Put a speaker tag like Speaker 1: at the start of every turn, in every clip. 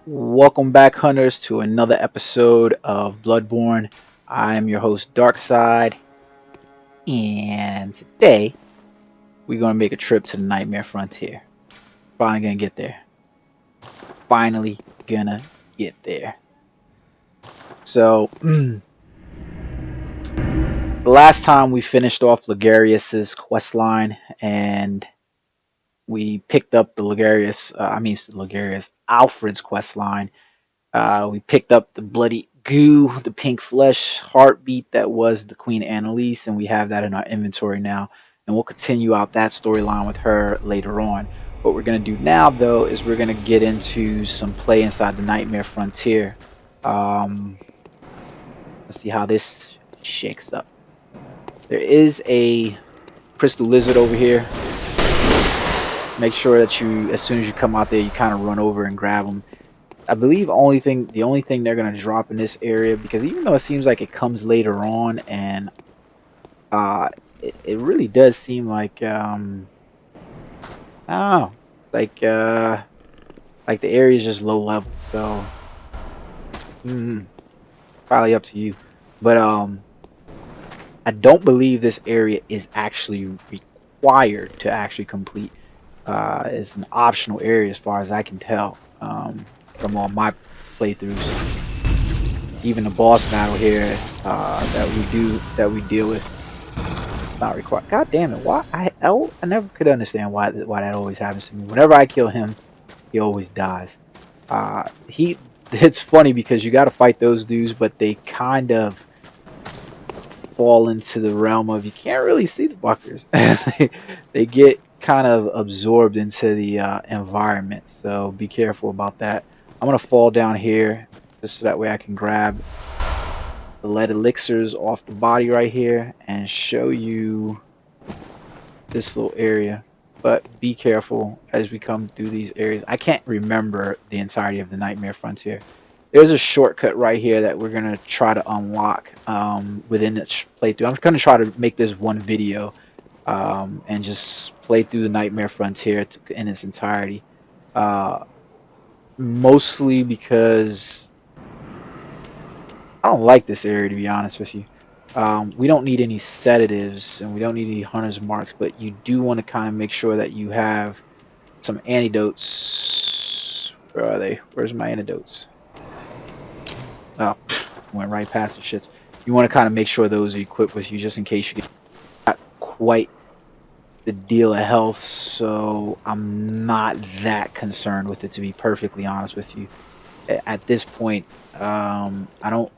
Speaker 1: Welcome back, hunters, to another episode of Bloodborne. I am your host, Darkside, and today we're going to make a trip to the Nightmare Frontier. Finally gonna get there. Finally gonna get there. So, the last time we finished off Ligarius's quest line, and we picked up the Ligarius Alfred's quest line. We picked up the bloody goo, the pink flesh heartbeat that was the Queen Annalise, and we have that in our inventory now. And we'll continue out that storyline with her later on. What we're going to do now, though, is we're going to get into some play inside the Nightmare Frontier. Um, let's see how this shakes up. There is a crystal lizard over here. Make sure that as soon as you come out there, you kind of run over and grab them. I believe the only thing they're gonna drop in this area, because even though it seems like it comes later on, and uh, it really does seem like I don't know, like like the area is just low level, so probably up to you. But I don't believe this area is actually required to actually complete. It's an optional area as far as I can tell from all my playthroughs. Even the boss battle here that we deal with, not required. God damn it! I never could understand why that always happens to me. Whenever I kill him, he always dies. He it's funny because you got to fight those dudes, but they kind of fall into the realm of you can't really see the buckers. They get kind of absorbed into the environment, so be careful about that. I'm gonna fall down here just so that way I can grab the lead elixirs off the body right here and show you this little area. But be careful as we come through these areas. I can't remember the entirety of the Nightmare Frontier. There's a shortcut right here that we're going to try to unlock within this playthrough. I'm going to try to make this one video and just play through the Nightmare Frontier in its entirety. Uh, Mostly because I don't like this area, to be honest with you. We don't need any sedatives and we don't need any hunter's marks, but you do want to kind of make sure that you have some antidotes. Where are they? Where's my antidotes? Oh, went right past the shits. You want to kind of make sure those are equipped with you just in case you get not quite the deal of health, so I'm not that concerned with it, to be perfectly honest with you. At this point, I don't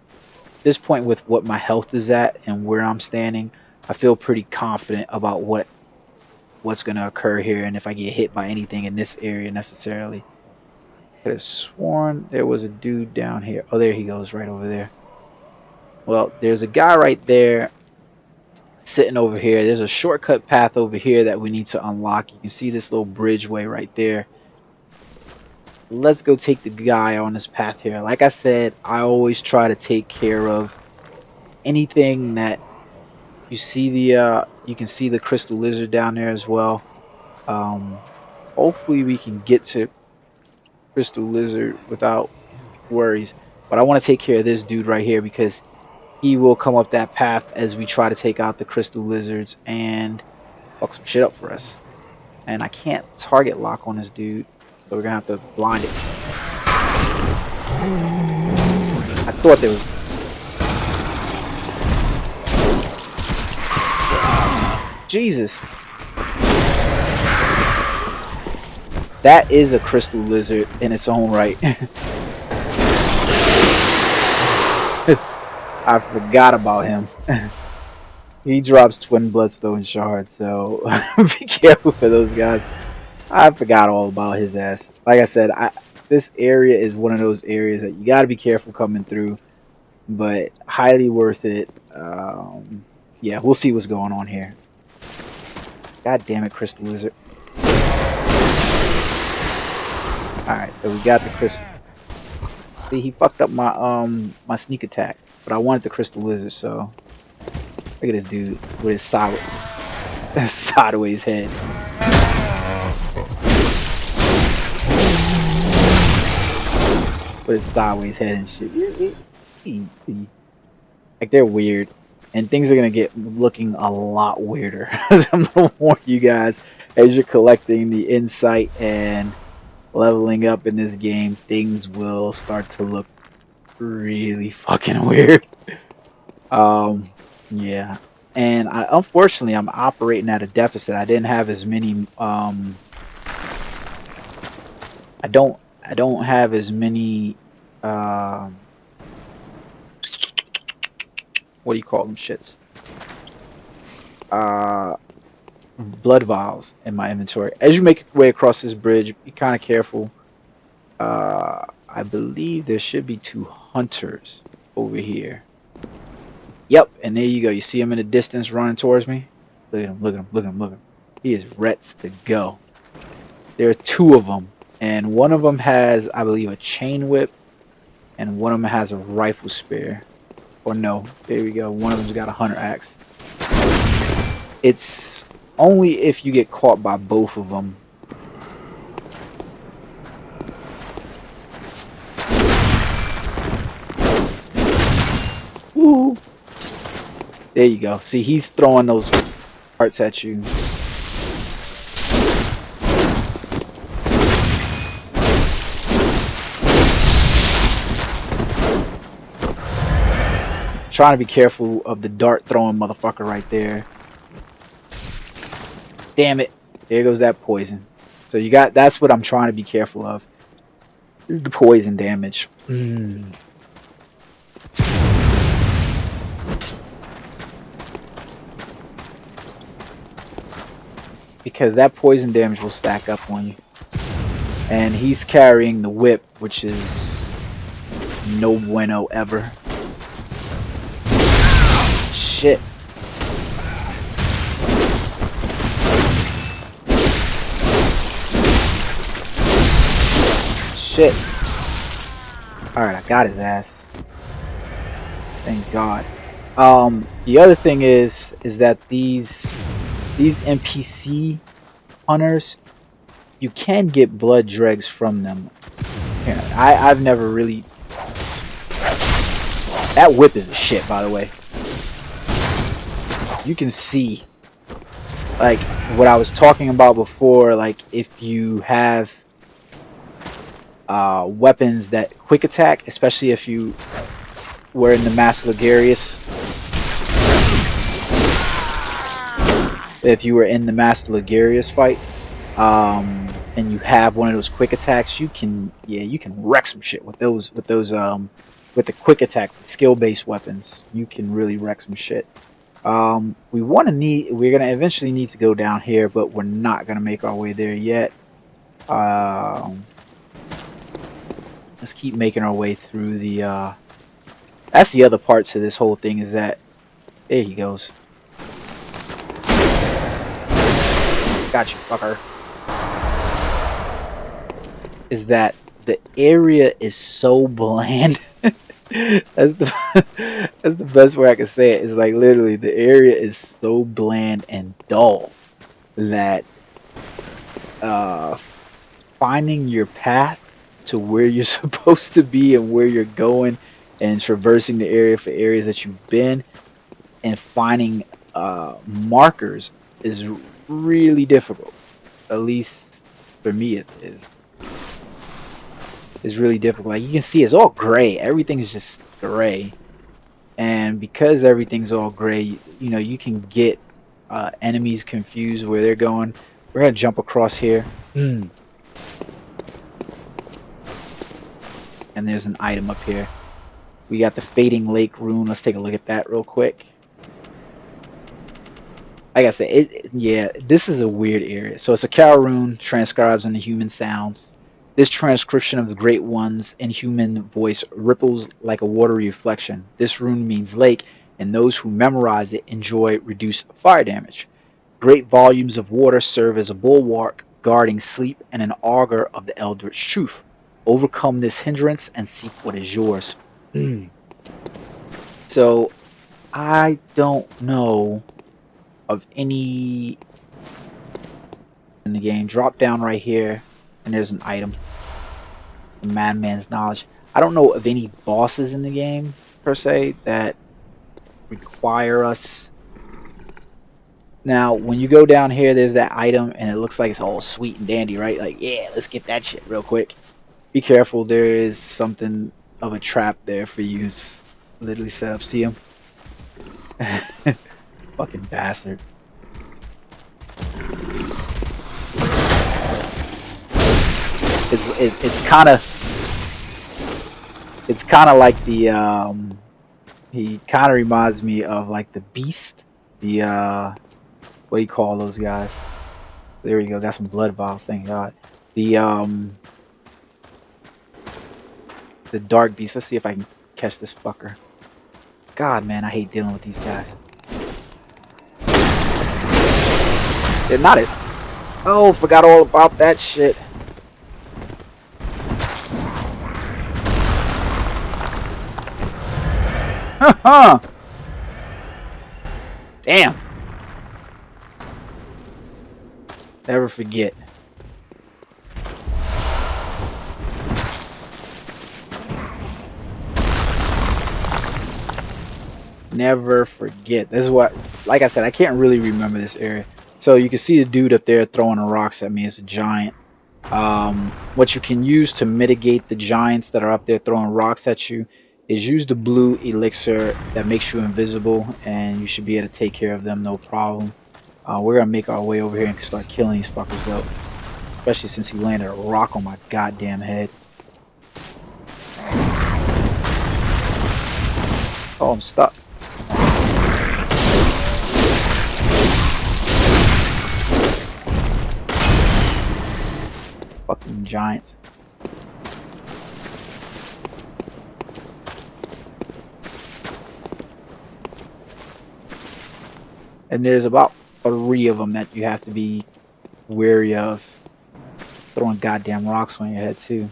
Speaker 1: this point with what my health is at and where I'm standing, I feel pretty confident about what's going to occur here and if I get hit by anything in this area necessarily. Could have sworn there was a dude down here. Oh, there he goes, right over there. Well, there's a guy right there sitting over here. There's a shortcut path over here that we need to unlock. You can see this little bridgeway right there. Let's go take the guy on this path here. Like I said, I always try to take care of anything that you see you can see the crystal lizard down there as well. Hopefully we can get to crystal lizard without worries. But I want to take care of this dude right here because he will come up that path as we try to take out the crystal lizards and fuck some shit up for us. And I can't target lock on this dude, so we're gonna have to blind it. I thought there was. Jesus. That is a crystal lizard in its own right. I forgot about him. He drops twin bloodstone shards, so be careful for those guys. I forgot all about his ass. Like I said, this area is one of those areas that you got to be careful coming through, but highly worth it. Yeah, we'll see what's going on here. God damn it, crystal lizard. Alright, so we got the crystal. See, he fucked up my my sneak attack, but I wanted the crystal lizard, so look at this dude with his sideways head. with his sideways head and shit. Like they're weird, and things are gonna get looking a lot weirder. I'm gonna warn you guys as you're collecting the insight and leveling up in this game, things will start to look really fucking weird. Um, yeah, and I unfortunately I'm operating at a deficit. I didn't have as many. I don't have as many. Um, what do you call them? Shits. Uh, blood vials in my inventory. As you make your way across this bridge, be kind of careful. I believe there should be two hunters over here. Yep, and there you go. You see him in the distance running towards me? Look at him, look at him, look at him, look at him. He is ready to go. There are two of them, and one of them has, I believe, a chain whip, and one of them has a rifle spear. Or no, there we go. One of them's got a hunter axe. It's only if you get caught by both of them. Woo! There you go. See, he's throwing those parts at you. Trying to be careful of the dart throwing motherfucker right there. Damn it. There goes that poison. So you got, that's what I'm trying to be careful of. This is the poison damage. Because that poison damage will stack up on you. And he's carrying the whip, which is no bueno ever. Shit. Shit. Alright, I got his ass. Thank God. The other thing is that these NPC hunters, you can get blood dregs from them. Yeah, I've never really. That whip is the shit, by the way. You can see, like what I was talking about before. Like if you have weapons that quick attack, especially if you were in the Mask Ligarius. If you were in the Master Ligarius fight, and you have one of those quick attacks, you can wreck some shit with those with the quick attack skill based weapons. You can really wreck some shit. We're gonna eventually need to go down here, but we're not gonna make our way there yet. Let's keep making our way through the. That's the other part to this whole thing, is that there he goes. Got you, fucker. Is that the area is so bland. That's the best way I can say it. It's like literally the area is so bland and dull that finding your path to where you're supposed to be and where you're going and traversing the area for areas that you've been and finding markers is really difficult. At least for me it is. It's really difficult. Like you can see, it's all gray. Everything is just gray, and because everything's all gray, you know, you can get enemies confused where they're going. We're gonna jump across here, and there's an item up here. We got the Fading Lake rune. Let's take a look at that real quick. Like I said, yeah, this is a weird area. So it's a cow rune, transcribes into human sounds. This transcription of the Great One's inhuman voice ripples like a watery reflection. This rune means lake, and those who memorize it enjoy reduced fire damage. Great volumes of water serve as a bulwark guarding sleep and an augur of the eldritch truth. Overcome this hindrance and seek what is yours. So, I don't know of any in the game. Drop down right here, and there's an item. The Madman's Knowledge. I don't know of any bosses in the game per se that require us. Now, when you go down here, there's that item, and it looks like it's all sweet and dandy, right? Like, yeah, let's get that shit real quick. Be careful, there is something of a trap there for you. It's literally set up. See him? Fucking bastard. It's kind of like the he kind of reminds me of like the Beast, the what do you call those guys? There we go. Got some blood vials. Thank God. The Dark Beast. Let's see if I can catch this fucker. God, man, I hate dealing with these guys. They're not it. Oh, forgot all about that shit. Haha. Damn. Never forget. Never forget. This is what, like I said, I can't really remember this area. So you can see the dude up there throwing the rocks at me. It's a giant. What you can use to mitigate the giants that are up there throwing rocks at you is use the blue elixir that makes you invisible, and you should be able to take care of them no problem. We're gonna make our way over here and start killing these fuckers though, especially since he landed a rock on my goddamn head. Oh, I'm stuck. Fucking giants. And there's about 3 of them that you have to be wary of. Throwing goddamn rocks on your head too.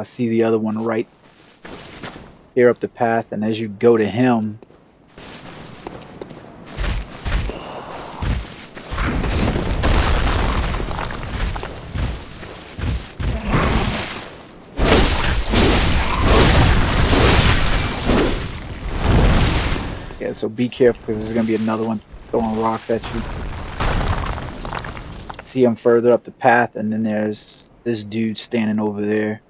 Speaker 1: See the other one right here up the path, and as you go to him, yeah, so be careful because there's gonna be another one throwing rocks at you. See him further up the path, and then there's this dude standing over there.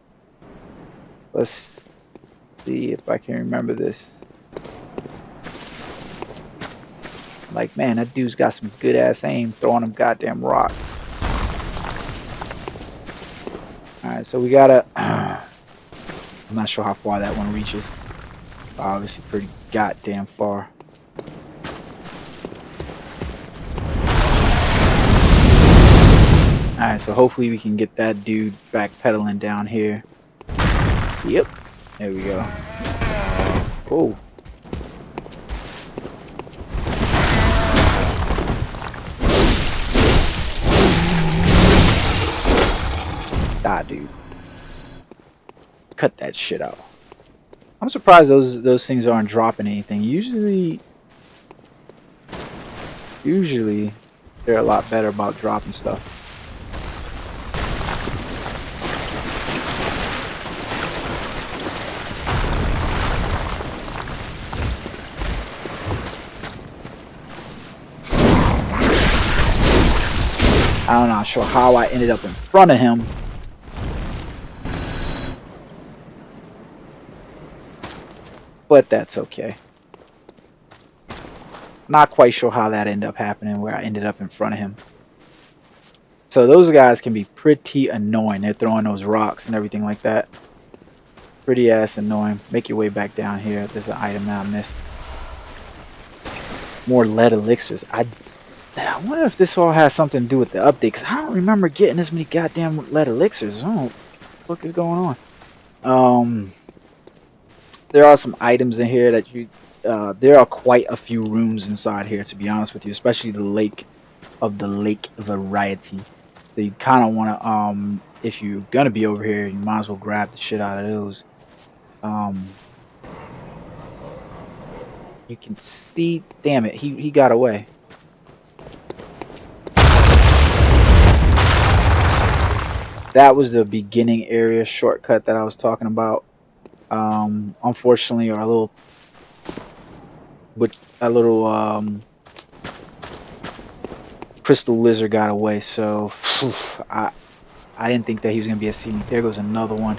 Speaker 1: Let's see if I can remember this. Like, man, that dude's got some good ass aim throwing them goddamn rocks. Alright, so we gotta I'm not sure how far that one reaches. Obviously pretty goddamn far. Alright, so hopefully we can get that dude backpedaling down here. Yep. There we go. Oh. Ah, dude. Cut that shit out. I'm surprised those things aren't dropping anything. Usually they're a lot better about dropping stuff. I'm not sure how I ended up in front of him. But that's okay. Not quite sure how that ended up happening, where I ended up in front of him. So those guys can be pretty annoying. They're throwing those rocks and everything like that. Pretty ass annoying. Make your way back down here. There's an item that I missed. More lead elixirs. I wonder if this all has something to do with the update, because I don't remember getting this many goddamn lead elixirs. I don't know what the fuck is going on. There are some items in here that you there are quite a few rooms inside here, to be honest with you, especially the lake variety. So you kind of want to, if you're gonna be over here, you might as well grab the shit out of those. You can see, damn it, he got away. That was the beginning area shortcut that I was talking about. Unfortunately, our little but a little crystal lizard got away. So I didn't think that he was gonna be a CD. There goes another one.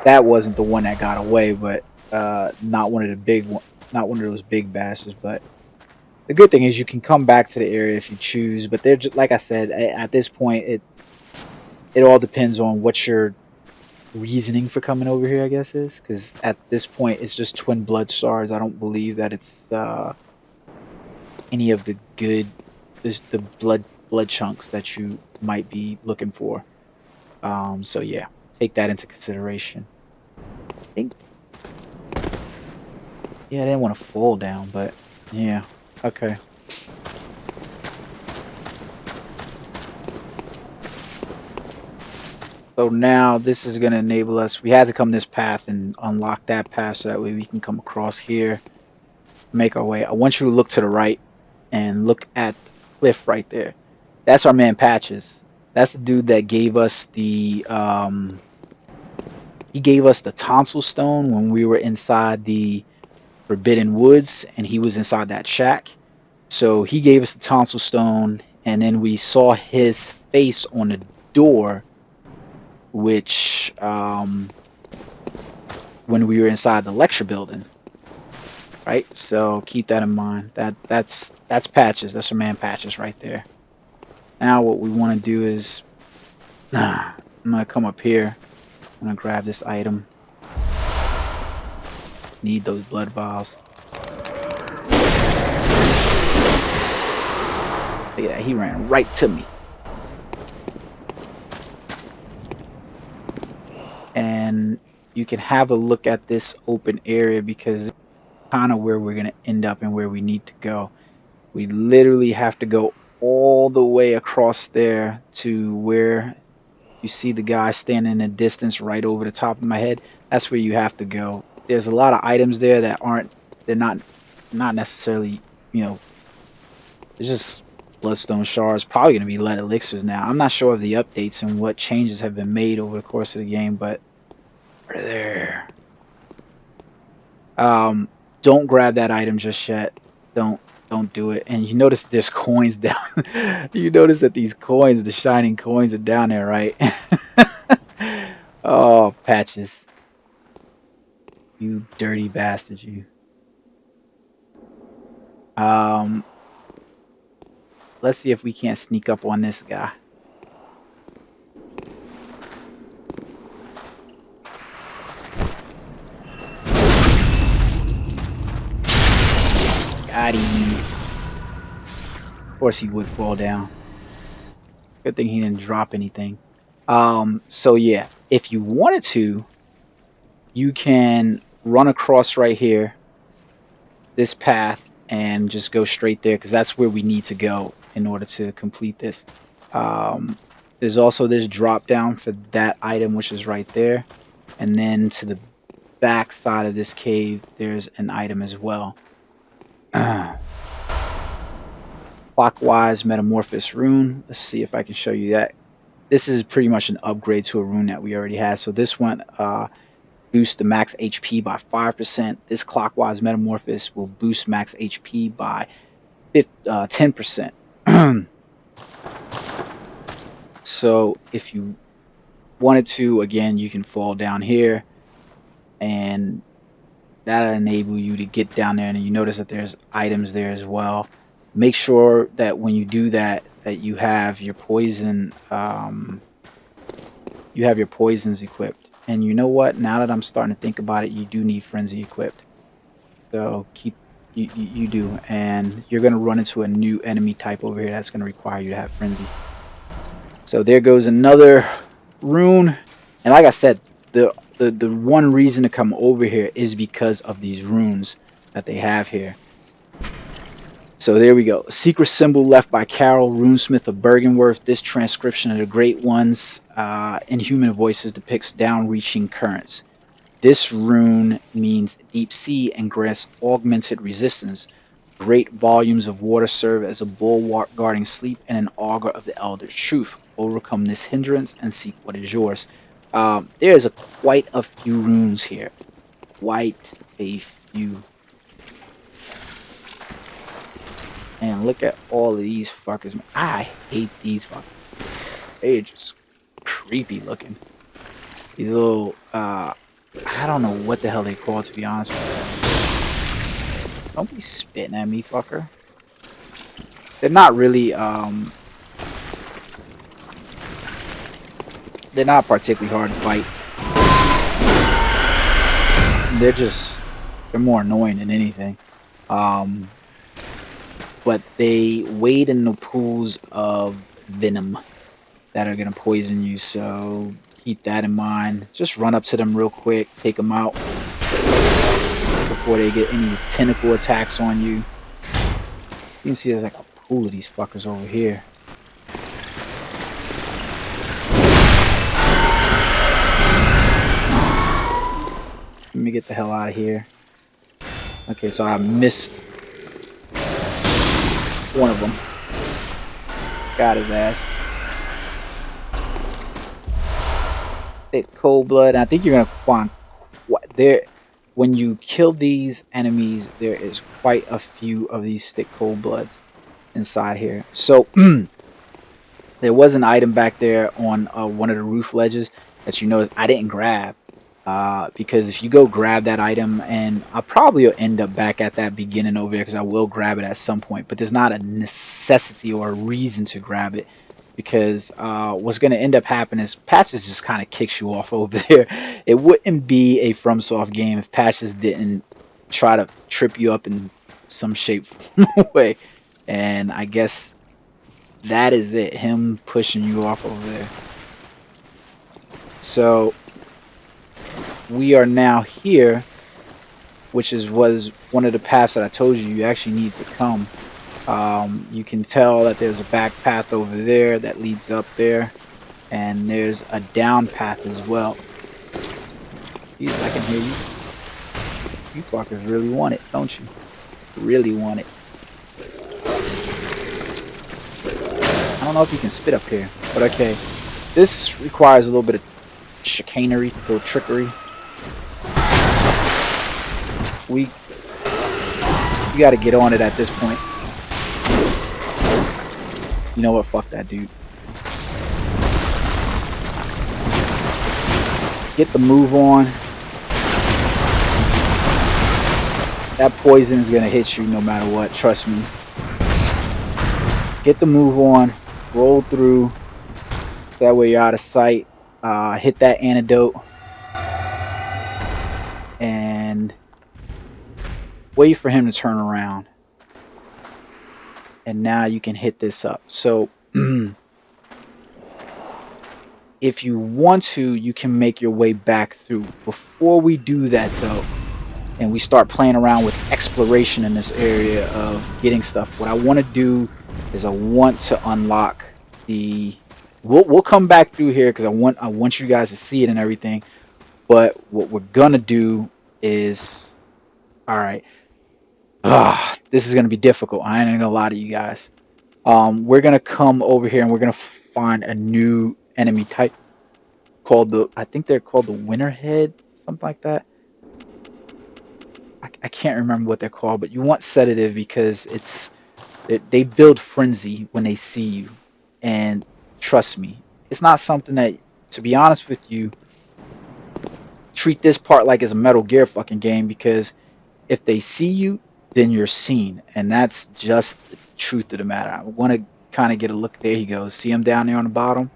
Speaker 1: That wasn't the one that got away, but not one of the big one, not one of those big bastards. But the good thing is you can come back to the area if you choose. But they're just like I said. At this point, it all depends on what your reasoning for coming over here. I guess is because at this point it's just twin blood shards. I don't believe that it's any of the good, the blood chunks that you might be looking for. So yeah, take that into consideration. I think yeah, I didn't want to fall down, but yeah, okay. So now this is going to enable us. We had to come this path and unlock that path so that way we can come across here, make our way. I want you to look to the right and look at the cliff right there. That's our man Patches. That's the dude that gave us the he gave us the tonsil stone when we were inside the Forbidden Woods and he was inside that shack. So he gave us the tonsil stone and then we saw his face on the door, which when we were inside the lecture building, right? So keep that in mind. That's Patches. That's our man Patches right there. Now what we want to do is I'm gonna come up here. I'm gonna grab this item. Need those blood vials. Look at that, he ran right to me. And you can have a look at this open area because it's kind of where we're gonna end up and where we need to go. We literally have to go all the way across there to where you see the guy standing in the distance right over the top of my head. That's where you have to go. There's a lot of items there that aren't, they're not necessarily, you know, it's just bloodstone shards. Probably going to be lead elixirs now. I'm not sure of the updates and what changes have been made over the course of the game, but right there. Don't grab that item just yet. Don't don't do it. And you notice there's coins down. You notice that these coins, the shining coins, are down there, right? Oh, Patches, you dirty bastard, you. Um, let's see if we can't sneak up on this guy. Got him. Of course he would fall down. Good thing he didn't drop anything. So yeah, if you wanted to, you can run across right here, this path, and just go straight there because that's where we need to go in order to complete this. There's also this drop down for that item, which is right there. And then to the back side of this cave, there's an item as well. Clockwise Metamorphosis rune. Let's see if I can show you that. This is pretty much an upgrade to a rune that we already had. So this one boosts the max HP by 5%. This Clockwise Metamorphosis will boost max HP by 10%. So if you wanted to, again, you can fall down here and that'll enable you to get down there. And you notice that there's items there as well. Make sure that when you do that, that you have your poison, you have your poisons equipped. And you know what? Now that I'm starting to think about it, you do need frenzy equipped. So keep you do, and you're gonna run into a new enemy type over here that's gonna require you to have frenzy. So there goes another rune. And like I said, the one reason to come over here is because of these runes that they have here. So there we go. Secret symbol left by Carol, runesmith of Bergenworth. This transcription of the Great Ones in human voices depicts down-reaching currents. This rune means deep sea and grants augmented resistance. Great volumes of water serve as a bulwark guarding sleep and an augur of the elder's truth. Overcome this hindrance and seek what is yours. There's quite a few runes here. Quite a few. And look at all of these fuckers. Man. I hate these fuckers. They're just creepy looking. These little, I don't know what the hell they call, to be honest with you. Don't be spitting at me, fucker. They're not really, they're not particularly hard to fight. They're more annoying than anything. But they wade in the pools of venom that are going to poison you, so keep that in mind. Just run up to them real quick, take them out before they get any tentacle attacks on you. You can see there's like a pool of these fuckers over here. Let me get the hell out of here. Okay, so I missed one of them. Got his ass. Thick cold blood. I think you're gonna find there when you kill these enemies. There is quite a few of these thick cold bloods inside here. So there was an item back there on one of the roof ledges that you noticed I didn't grab. Because if you go grab that item, and I'll probably end up back at that beginning over there because I will grab it at some point, but there's not a necessity or a reason to grab it because what's going to end up happening is Patches just kind of kicks you off over there. It wouldn't be a FromSoft game if Patches didn't try to trip you up in some shape way, and I guess that is it, him pushing you off over there. So we are now here, which was one of the paths that I told you actually need to come. You can tell that there's a back path over there that leads up there, and there's a down path as well. Jeez, I can hear you. You fuckers really want it, don't you? Really want it. I don't know if you can spit up here, but okay. This requires a little bit of chicanery, a little trickery. We gotta get on it at this point. You know what? Fuck that dude. Get the move on. That poison is gonna hit you no matter what. Trust me. Get the move on. Roll through. That way you're out of sight. Hit that antidote. And wait for him to turn around. And now you can hit this up. So if you want to, you can make your way back through. Before we do that though, and we start playing around with exploration in this area of getting stuff, what I want to do is I want to unlock the we'll come back through here because I want you guys to see it and everything. But what we're gonna do is, all right, this is gonna be difficult. I ain't gonna lie to you guys. We're gonna come over here and we're gonna find a new enemy type called I think they're called the Winterhead, something like that. I can't remember what they're called, but you want sedative because they build frenzy when they see you, and trust me, it's not something that, to be honest with you, treat this part like it's a Metal Gear fucking game, because if they see you, then you're seen, and that's just the truth of the matter. I want to kind of get a look. There he goes. See him down there on the bottom?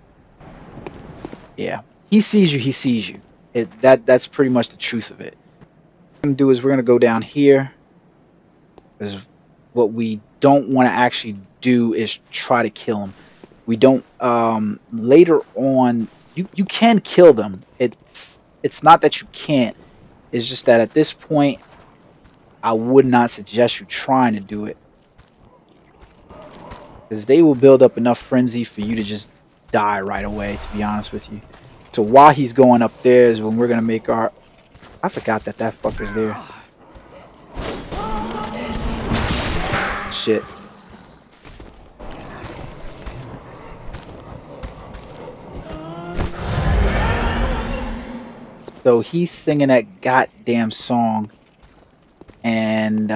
Speaker 1: Yeah, he sees you. He sees you. That's pretty much the truth of it. What we're gonna do is we're gonna go down here. Because what we don't want to actually do is try to kill him. We don't. Later on, you can kill them. It's not that you can't. It's just that at this point, I would not suggest you trying to do it, because they will build up enough frenzy for you to just die right away, to be honest with you. So while he's going up there is when we're gonna make our... I forgot that fucker's there. Shit. So he's singing that goddamn song, and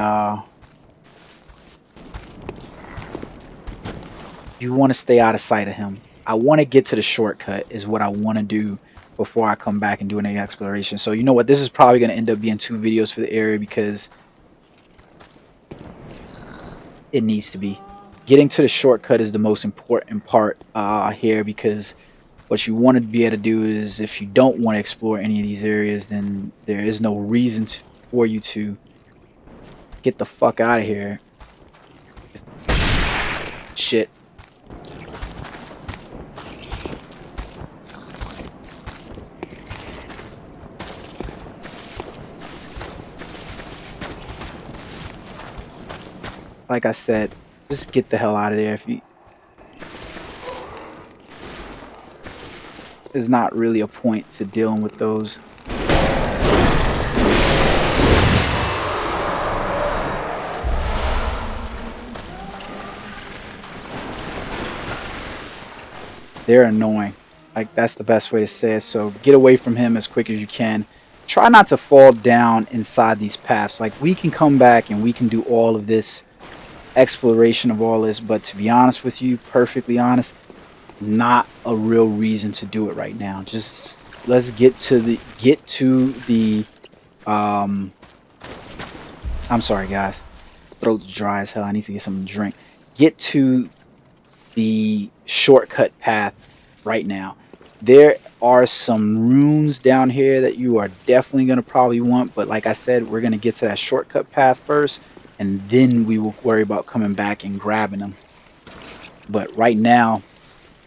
Speaker 1: you want to stay out of sight of him. I want to get to the shortcut is what I want to do before I come back and do any exploration. So you know what? This is probably going to end up being 2 videos for the area because it needs to be. Getting to the shortcut is the most important part here, because what you want to be able to do is, if you don't want to explore any of these areas, then there is no reason for you to get the fuck out of here. Shit. Like I said, just get the hell out of there. If you, there's not really a point to dealing with those. They're annoying. Like, that's the best way to say it. So get away from him as quick as you can. Try not to fall down inside these paths. Like, we can come back and we can do all of this exploration of all this, but to be honest with you, perfectly honest, not a real reason to do it right now. Just let's get to the I'm sorry guys, throat's dry as hell. I need to get something to drink. Get to the shortcut path right now. There are some runes down here that you are definitely going to probably want, but like I said, we're going to get to that shortcut path first, and then we will worry about coming back and grabbing them. But right now,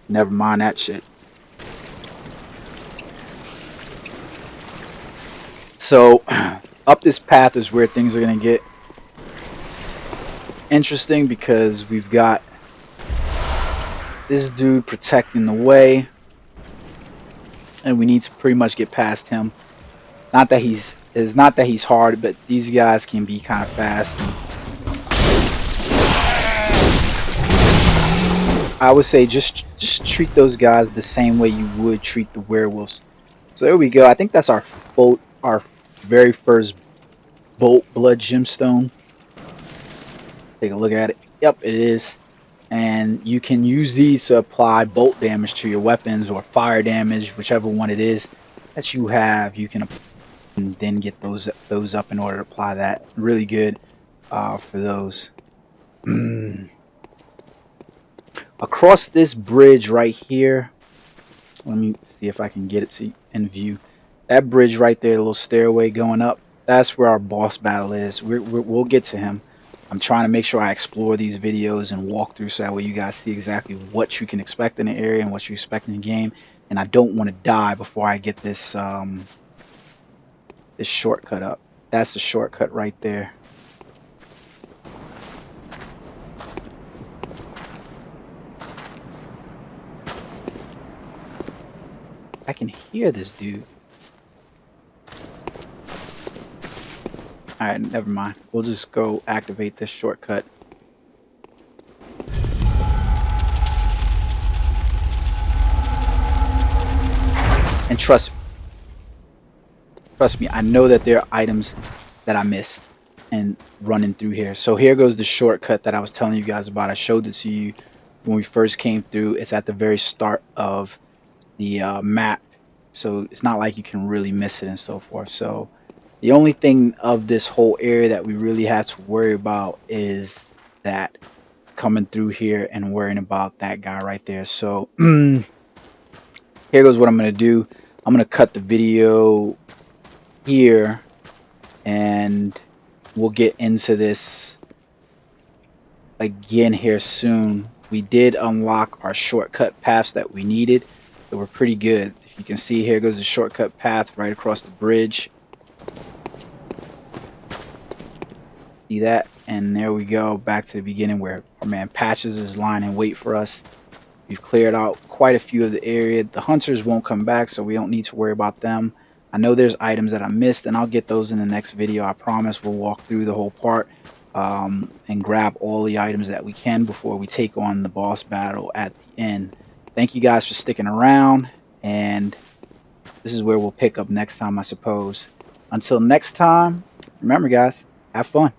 Speaker 1: never mind that shit. So up this path is where things are going to get interesting, because we've got this dude protecting the way, and we need to pretty much get past him. Not that he's hard, but these guys can be kind of fast. I would say just treat those guys the same way you would treat the werewolves. So there we go. I think that's our very first bolt blood gemstone. Take a look at it. Yep, it is. And you can use these to apply bolt damage to your weapons, or fire damage, whichever one it is that you have. You can then get those up in order to apply that. Really good for those. Across this bridge right here, let me see if I can get it to in view. That bridge right there, the little stairway going up, that's where our boss battle is. We'll get to him. I'm trying to make sure I explore these videos and walk through, so that way you guys see exactly what you can expect in the area and what you expect in the game. And I don't want to die before I get this this shortcut up. That's the shortcut right there. I can hear this dude. Alright, never mind. We'll just go activate this shortcut. And trust me, I know that there are items that I missed and running through here. So here goes the shortcut that I was telling you guys about. I showed it to you when we first came through. It's at the very start of the map, so it's not like you can really miss it and so forth. So the only thing of this whole area that we really have to worry about is that coming through here and worrying about that guy right there. So here goes what I'm going to do. I'm going to cut the video here, and we'll get into this again here soon. We did unlock our shortcut paths that we needed. They were pretty good. If you can see, here goes the shortcut path right across the bridge. See that? And there we go, back to the beginning where our man Patches is lying in wait for us. We've cleared out quite a few of the area. The hunters won't come back, so we don't need to worry about them. I know there's items that I missed, and I'll get those in the next video. I promise we'll walk through the whole part. and grab all the items that we can before we take on the boss battle at the end. Thank you guys for sticking around, and this is where we'll pick up next time, I suppose. Until next time, remember, guys, have fun.